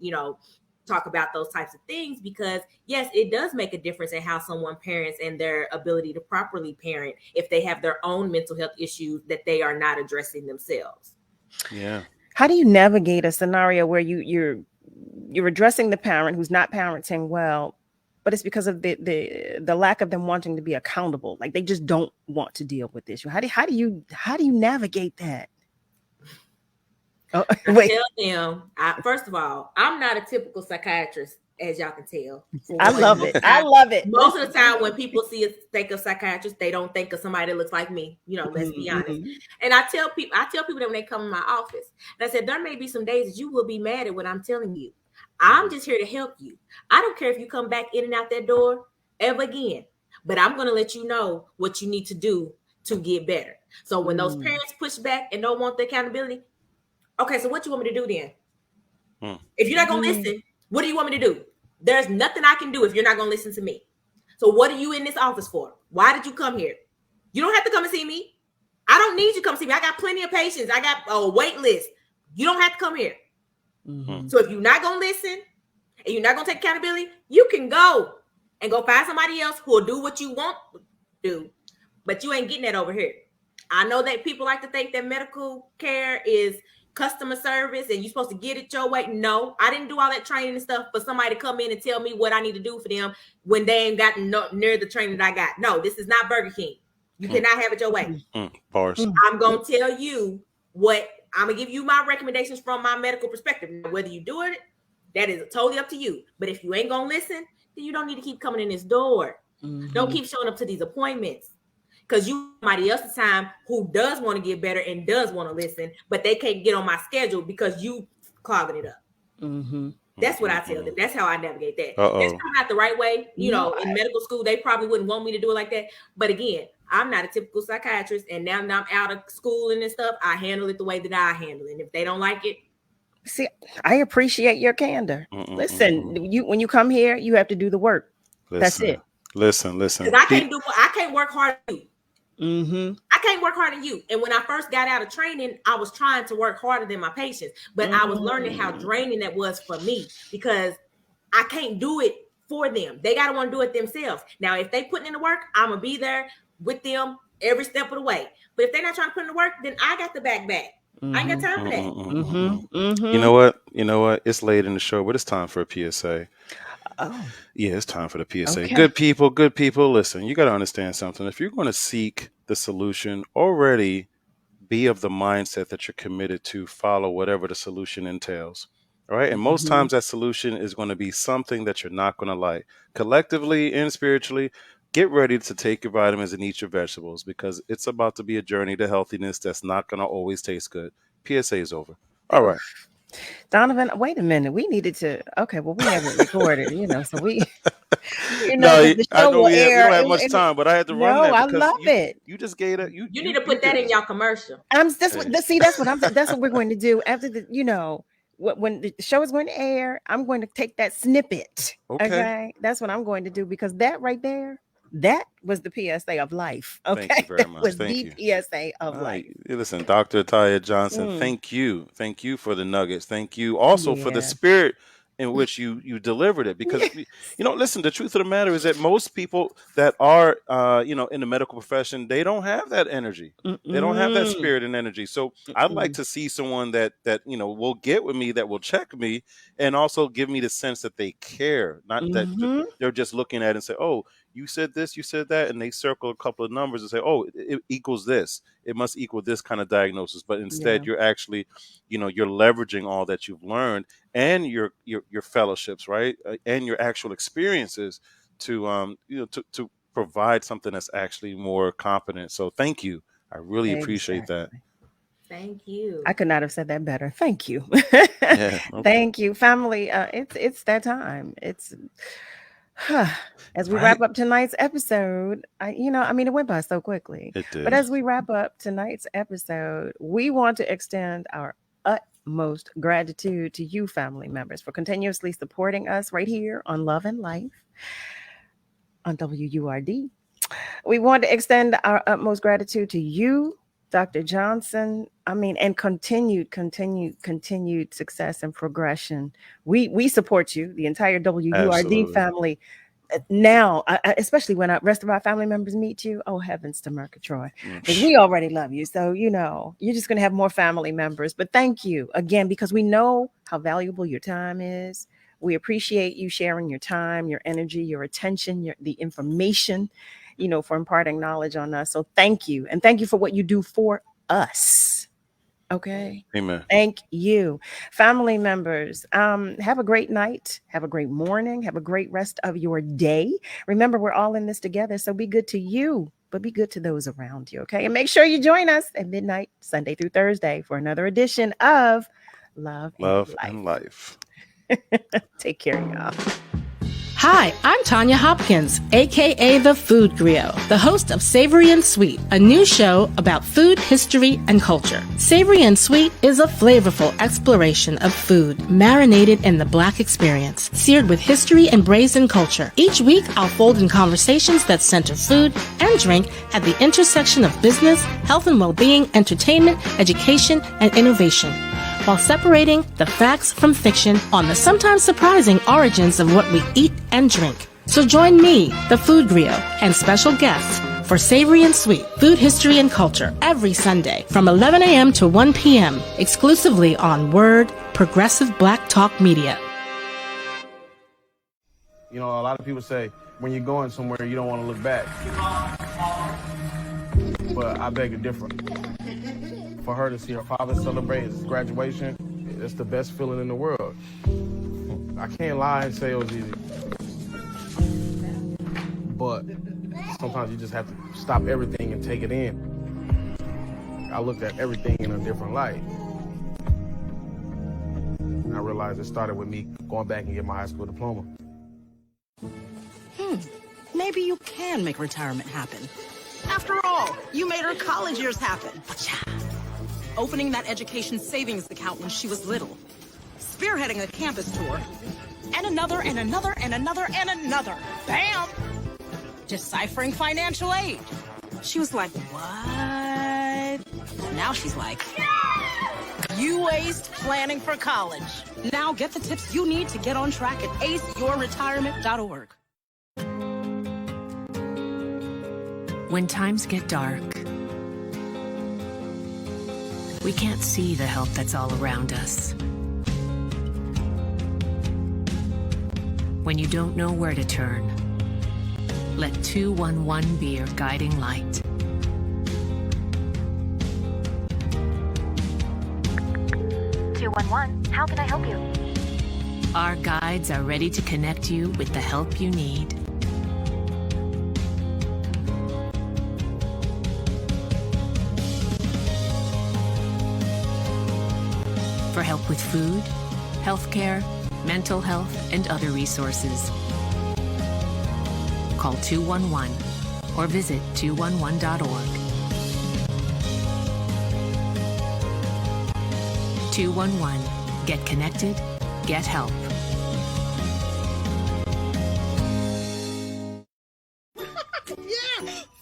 S4: talk about those types of things because yes, it does make a difference in how someone parents and their ability to properly parent if they have their own mental health issues that they are not addressing themselves.
S2: Yeah.
S3: How do you navigate a scenario where you're addressing the parent who's not parenting well, but it's because of the lack of them wanting to be accountable, like they just don't want to deal with this issue? How do you navigate that? Oh, wait.
S4: I tell them, first of all, I'm not a typical psychiatrist, as y'all can tell.
S3: I love it. I love it.
S4: Most of the time when people think of psychiatrist, they don't think of somebody that looks like me. Let's be honest. And I tell people that when they come in my office, and I said, there may be some days that you will be mad at what I'm telling you. I'm just here to help you. I don't care if you come back in and out that door ever again, but I'm going to let you know what you need to do to get better. So when those parents push back and don't want the accountability, okay, so what you want me to do then? If you're not going to listen, what do you want me to do? There's nothing I can do if you're not going to listen to me. So what are you in this office for? Why did you come here? You don't have to come and see me. I don't need you to come see me. I got plenty of patients. I got a wait list. You don't have to come here. So if you're not going to listen and you're not going to take accountability, you can go and go find somebody else who will do what you want to do. But you ain't getting that over here. I know that people like to think that medical care is customer service and you're supposed to get it your way. No, I didn't do all that training and stuff for somebody to come in and tell me what I need to do for them when they ain't got near the training that I got. No, this is not Burger King. You cannot have it your way.
S2: Bars.
S4: I'm going to tell you what I'm going to give you my recommendations from my medical perspective. Whether you do it, that is totally up to you. But if you ain't going to listen, then you don't need to keep coming in this door. Don't keep showing up to these appointments. Because you somebody else's time who does want to get better and does want to listen, but they can't get on my schedule because you clogging it up. That's what I tell them. That's how I navigate that. It's not the right way. In medical school, they probably wouldn't want me to do it like that. But again, I'm not a typical psychiatrist. And now that I'm out of school and stuff, I handle it the way that I handle it. And if they don't like it.
S3: See, I appreciate your candor. Listen, when you come here, you have to do the work. That's it.
S2: Listen.
S4: Because I can't work hard on you. I can't work harder than you. And when I first got out of training, I was trying to work harder than my patients, but I was learning how draining that was for me because I can't do it for them. They got to want to do it themselves. Now, if they putting in the work, I'm going to be there with them every step of the way. But if they're not trying to put in the work, then I got the back. I ain't got time for that.
S2: You know what? It's late in the show, but it's time for a PSA. Yeah, it's time for the PSA.
S3: Okay.
S2: Good people. Listen, you got to understand something. If you're going to seek the solution, already be of the mindset that you're committed to follow whatever the solution entails. All right. And most times that solution is going to be something that you're not going to like. Collectively and spiritually, get ready to take your vitamins and eat your vegetables because it's about to be a journey to healthiness that's not going to always taste good. PSA is over. All right.
S3: Donovan, wait a minute. We needed to. Okay, well, we haven't recorded, so we.
S2: The show will air. We don't have much time, but I had to run that.
S3: I love it.
S2: You just gave it. You
S4: need to put that in your commercial.
S3: That's what we're going to do after when the show is going to air. I'm going to take that snippet. Okay, that's what I'm going to do because that right there. That was the PSA of life. Okay,
S2: thank you very much.
S3: Was the PSA of life.
S2: Listen, Dr. TIYA Johnson, thank you for the nuggets. Thank you also for the spirit in which you delivered it. Because listen, the truth of the matter is that most people that are in the medical profession, they don't have that energy. They don't have that spirit and energy. So I'd like to see someone that will get with me, that will check me, and also give me the sense that they care, not that they're just looking at it and say, oh, you said this, you said that, and they circle a couple of numbers and say, oh, it equals this. It must equal this kind of diagnosis. But instead, you're actually, you're leveraging all that you've learned and your fellowships, right? And your actual experiences to provide something that's actually more competent. So thank you. I really appreciate that.
S4: Thank you.
S3: I could not have said that better. Thank you.
S2: Yeah, okay.
S3: Thank you, family. It's that time. It's As we
S2: Right.
S3: wrap up tonight's episode, it went by so quickly.
S2: It did.
S3: But as we wrap up tonight's episode, we want to extend our utmost gratitude to you, family members, for continuously supporting us right here on Love and Life on WURD. We want to extend our utmost gratitude to you, Dr. Johnson. And continued success and progression. We support you, the entire WURD
S2: Absolutely.
S3: family. Now, especially when the rest of our family members meet you, oh heavens to Murgatroyd, because we already love you. So, you're just going to have more family members. But thank you again, because we know how valuable your time is. We appreciate you sharing your time, your energy, your attention, the information, for imparting knowledge on us. So thank you. And thank you for what you do for us. Okay.
S2: Amen.
S3: Thank you. Family members, have a great night. Have a great morning. Have a great rest of your day. Remember, we're all in this together. So be good to you, but be good to those around you. Okay. And make sure you join us at midnight, Sunday through Thursday, for another edition of Love
S2: and Life.
S3: Take care, y'all.
S19: Hi, I'm Tanya Hopkins, aka The Food Griot, the host of Savory and Sweet, a new show about food, history, and culture. Savory and Sweet is a flavorful exploration of food, marinated in the Black experience, seared with history and braised in culture. Each week, I'll fold in conversations that center food and drink at the intersection of business, health and well-being, entertainment, education, and innovation, while separating the facts from fiction on the sometimes surprising origins of what we eat and drink. So join me, the Food Griot, and special guests for Savory and Sweet, Food, History, and Culture every Sunday from 11 a.m. to 1 p.m. exclusively on WURD, Progressive Black Talk Media.
S8: A lot of people say when you're going somewhere, you don't want to look back. But I beg to differ. For her to see her father celebrate his graduation, it's the best feeling in the world. I can't lie and say it was easy. But sometimes you just have to stop everything and take it in. I looked at everything in a different light. And I realized it started with me going back and getting my high school diploma.
S20: Maybe you can make retirement happen. After all, you made her college years happen. Opening that education savings account when she was little. Spearheading a campus tour. And another, and another, and another, and another. Bam! Deciphering financial aid. She was like, what? Now she's like, you aced planning for college. Now get the tips you need to get on track at aceyourretirement.org.
S21: When times get dark, we can't see the help that's all around us. When you don't know where to turn, let 211 be your guiding light.
S22: How can I help you?
S21: Our guides are ready to connect you with the help you need. For help with food, healthcare, mental health, and other resources. Call 211 or visit 211.org. 211. Get connected, get help.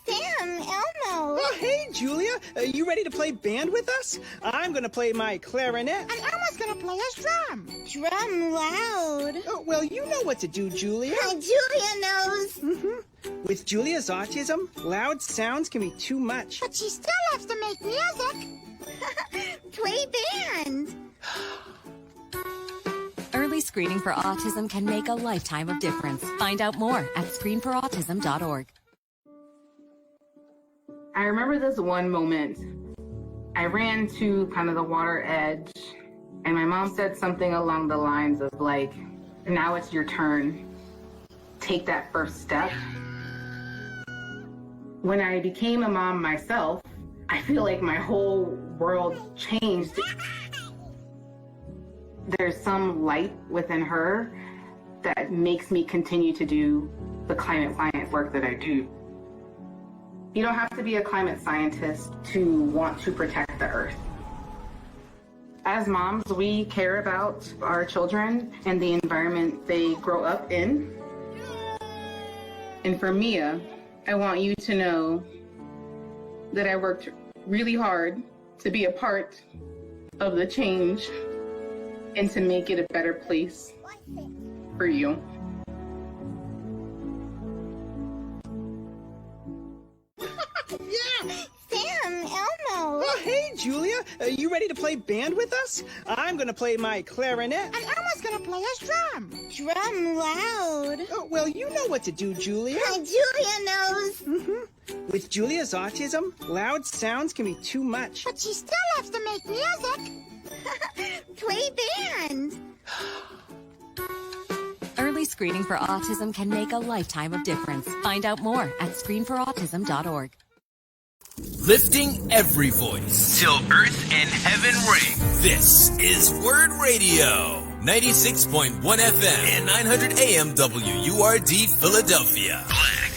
S22: Sam, Elmo.
S23: Oh, hey, Julia. You ready to play band with us? I'm going to play my clarinet.
S22: And Elmo's going to play his drum. Drum loud.
S23: Oh, well, you know what to do, Julia.
S22: Julia knows.
S23: With Julia's autism, loud sounds can be too much.
S22: But she still loves to make music. Play band.
S24: Early screening for autism can make a lifetime of difference. Find out more at screenforautism.org.
S5: I remember this one moment. I ran to kind of the water edge, and my mom said something along the lines of like, now it's your turn. Take that first step. When I became a mom myself, I feel like my whole world changed. There's some light within her that makes me continue to do the climate science work that I do. You don't have to be a climate scientist to want to protect the earth. As moms, we care about our children and the environment they grow up in. And for Mia, I want you to know that I worked really hard to be a part of the change and to make it a better place for you.
S22: Yeah, Sam, Elmo.
S23: Oh, hey, Julia. You ready to play band with us? I'm gonna play my clarinet.
S22: And Elmo's gonna play his drum. Drum loud.
S23: Oh, well, you know what to do, Julia.
S22: Julia knows.
S23: With Julia's autism, loud sounds can be too much.
S22: But she still loves to make music. Play band.
S24: Early screening for autism can make a lifetime of difference. Find out more at screenforautism.org.
S12: Lifting every voice till earth and heaven ring. This is WURD Radio, 96.1 FM and 900 AM WURD Philadelphia. Black